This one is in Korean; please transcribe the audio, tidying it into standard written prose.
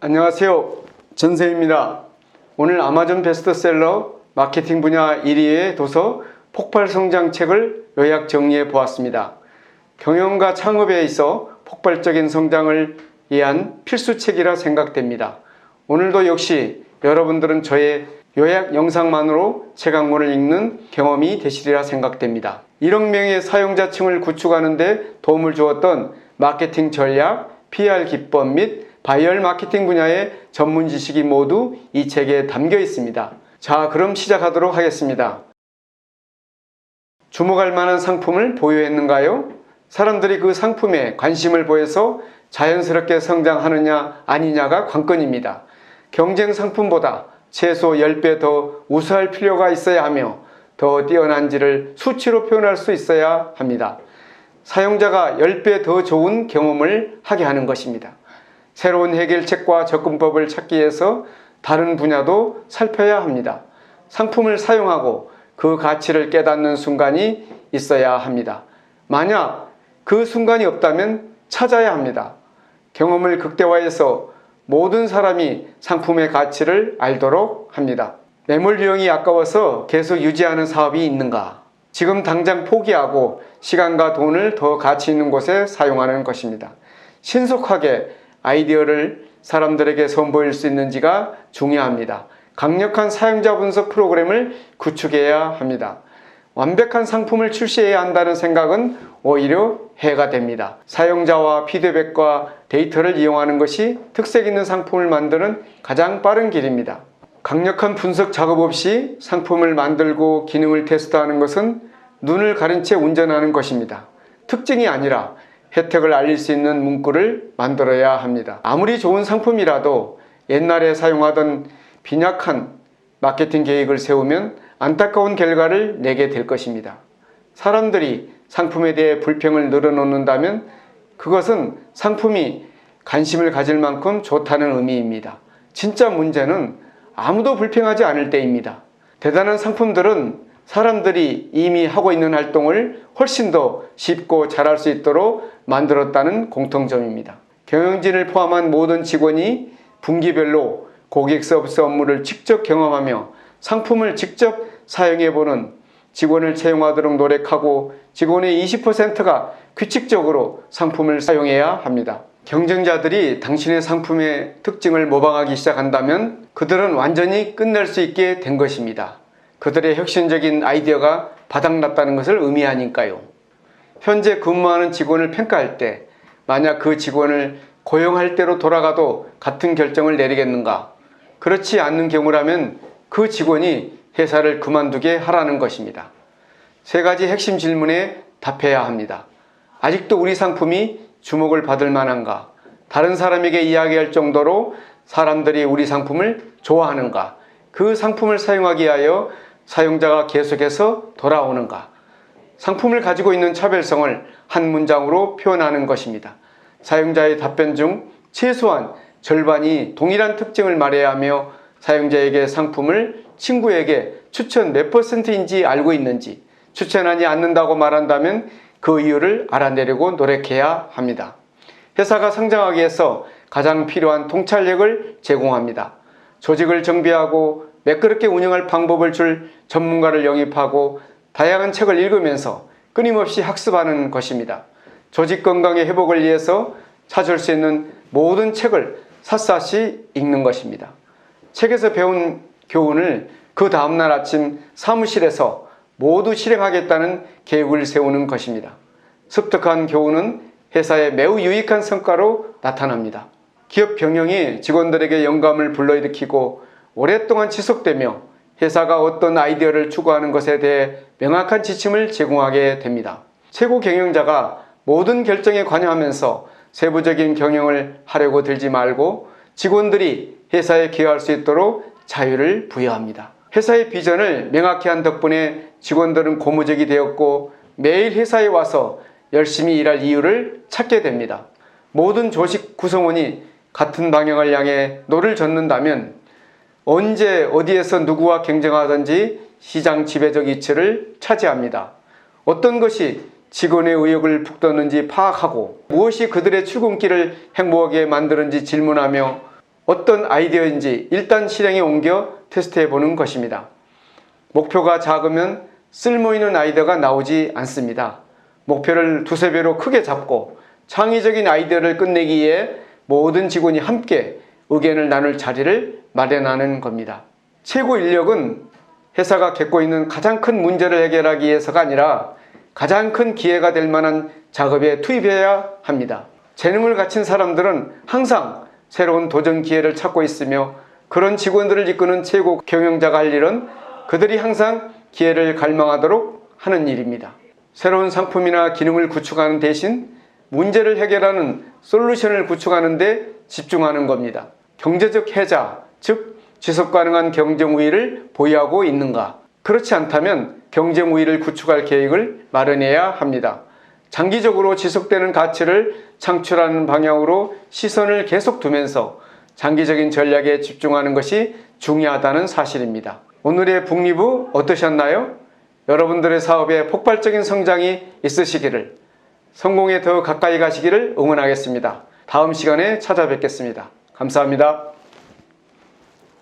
안녕하세요. 전세입니다. 오늘 아마존 베스트셀러 마케팅 분야 1위의 도서 폭발성장책을 요약 정리해 보았습니다. 경영과 창업에 있어 폭발적인 성장을 위한 필수책이라 생각됩니다. 오늘도 역시 여러분들은 저의 요약 영상만으로 책 한 권을 읽는 경험이 되시리라 생각됩니다. 1억 명의 사용자층을 구축하는 데 도움을 주었던 마케팅 전략, PR 기법 및 바이럴 마케팅 분야의 전문 지식이 모두 이 책에 담겨 있습니다. 자, 그럼 시작하도록 하겠습니다. 주목할 만한 상품을 보유했는가요? 사람들이 그 상품에 관심을 보여서 자연스럽게 성장하느냐 아니냐가 관건입니다. 경쟁 상품보다 최소 10배 더 우수할 필요가 있어야 하며 더 뛰어난지를 수치로 표현할 수 있어야 합니다. 사용자가 10배 더 좋은 경험을 하게 하는 것입니다. 새로운 해결책과 접근법을 찾기 위해서 다른 분야도 살펴야 합니다. 상품을 사용하고 그 가치를 깨닫는 순간이 있어야 합니다. 만약 그 순간이 없다면 찾아야 합니다. 경험을 극대화해서 모든 사람이 상품의 가치를 알도록 합니다. 매몰 비용이 아까워서 계속 유지하는 사업이 있는가? 지금 당장 포기하고 시간과 돈을 더 가치 있는 곳에 사용하는 것입니다. 신속하게 아이디어를 사람들에게 선보일 수 있는지가 중요합니다. 강력한 사용자 분석 프로그램을 구축해야 합니다. 완벽한 상품을 출시해야 한다는 생각은 오히려 해가 됩니다. 사용자와 피드백과 데이터를 이용하는 것이 특색 있는 상품을 만드는 가장 빠른 길입니다. 강력한 분석 작업 없이 상품을 만들고 기능을 테스트하는 것은 눈을 가린 채 운전하는 것입니다. 특징이 아니라 혜택을 알릴 수 있는 문구를 만들어야 합니다. 아무리 좋은 상품이라도 옛날에 사용하던 빈약한 마케팅 계획을 세우면 안타까운 결과를 내게 될 것입니다. 사람들이 상품에 대해 불평을 늘어놓는다면 그것은 상품이 관심을 가질 만큼 좋다는 의미입니다. 진짜 문제는 아무도 불평하지 않을 때입니다. 대단한 상품들은 사람들이 이미 하고 있는 활동을 훨씬 더 쉽고 잘할 수 있도록 만들었다는 공통점입니다. 경영진을 포함한 모든 직원이 분기별로 고객 서비스 업무를 직접 경험하며 상품을 직접 사용해보는 직원을 채용하도록 노력하고 직원의 20%가 규칙적으로 상품을 사용해야 합니다. 경쟁자들이 당신의 상품의 특징을 모방하기 시작한다면 그들은 완전히 끝낼 수 있게 된 것입니다. 그들의 혁신적인 아이디어가 바닥났다는 것을 의미하니까요. 현재 근무하는 직원을 평가할 때 만약 그 직원을 고용할 때로 돌아가도 같은 결정을 내리겠는가? 그렇지 않는 경우라면 그 직원이 회사를 그만두게 하라는 것입니다. 세 가지 핵심 질문에 답해야 합니다. 아직도 우리 상품이 주목을 받을 만한가? 다른 사람에게 이야기할 정도로 사람들이 우리 상품을 좋아하는가? 그 상품을 사용하기 위하여 사용자가 계속해서 돌아오는가? 상품을 가지고 있는 차별성을 한 문장으로 표현하는 것입니다. 사용자의 답변 중 최소한 절반이 동일한 특징을 말해야 하며 사용자에게 상품을 친구에게 추천 몇 %인지 알고 있는지, 추천하지 않는다고 말한다면 그 이유를 알아내려고 노력해야 합니다. 회사가 성장하기 위해서 가장 필요한 통찰력을 제공합니다. 조직을 정비하고 매끄럽게 운영할 방법을 줄 전문가를 영입하고 다양한 책을 읽으면서 끊임없이 학습하는 것입니다. 조직 건강의 회복을 위해서 찾을 수 있는 모든 책을 샅샅이 읽는 것입니다. 책에서 배운 교훈을 그 다음날 아침 사무실에서 모두 실행하겠다는 계획을 세우는 것입니다. 습득한 교훈은 회사에 매우 유익한 성과로 나타납니다. 기업 경영이 직원들에게 영감을 불러일으키고 오랫동안 지속되며 회사가 어떤 아이디어를 추구하는 것에 대해 명확한 지침을 제공하게 됩니다. 최고 경영자가 모든 결정에 관여하면서 세부적인 경영을 하려고 들지 말고 직원들이 회사에 기여할 수 있도록 자유를 부여합니다. 회사의 비전을 명확히 한 덕분에 직원들은 고무적이 되었고 매일 회사에 와서 열심히 일할 이유를 찾게 됩니다. 모든 조직 구성원이 같은 방향을 향해 노를 젓는다면 언제 어디에서 누구와 경쟁하든지 시장 지배적 위치를 차지합니다. 어떤 것이 직원의 의욕을 북돋는지 파악하고 무엇이 그들의 출근길을 행복하게 만드는지 질문하며 어떤 아이디어인지 일단 실행에 옮겨 테스트해 보는 것입니다. 목표가 작으면 쓸모있는 아이디어가 나오지 않습니다. 목표를 두세 배로 크게 잡고 창의적인 아이디어를 끝내기 위해 모든 직원이 함께 의견을 나눌 자리를 마련하는 겁니다. 최고 인력은 회사가 겪고 있는 가장 큰 문제를 해결하기 위해서가 아니라 가장 큰 기회가 될 만한 작업에 투입해야 합니다. 재능을 갖춘 사람들은 항상 새로운 도전 기회를 찾고 있으며 그런 직원들을 이끄는 최고 경영자가 할 일은 그들이 항상 기회를 갈망하도록 하는 일입니다. 새로운 상품이나 기능을 구축하는 대신 문제를 해결하는 솔루션을 구축하는 데 집중하는 겁니다. 경제적 해자, 즉 지속 가능한 경쟁 우위를 보유하고 있는가? 그렇지 않다면 경쟁 우위를 구축할 계획을 마련해야 합니다. 장기적으로 지속되는 가치를 창출하는 방향으로 시선을 계속 두면서 장기적인 전략에 집중하는 것이 중요하다는 사실입니다. 오늘의 북리뷰 어떠셨나요? 여러분들의 사업에 폭발적인 성장이 있으시기를, 성공에 더 가까이 가시기를 응원하겠습니다. 다음 시간에 찾아뵙겠습니다. 감사합니다.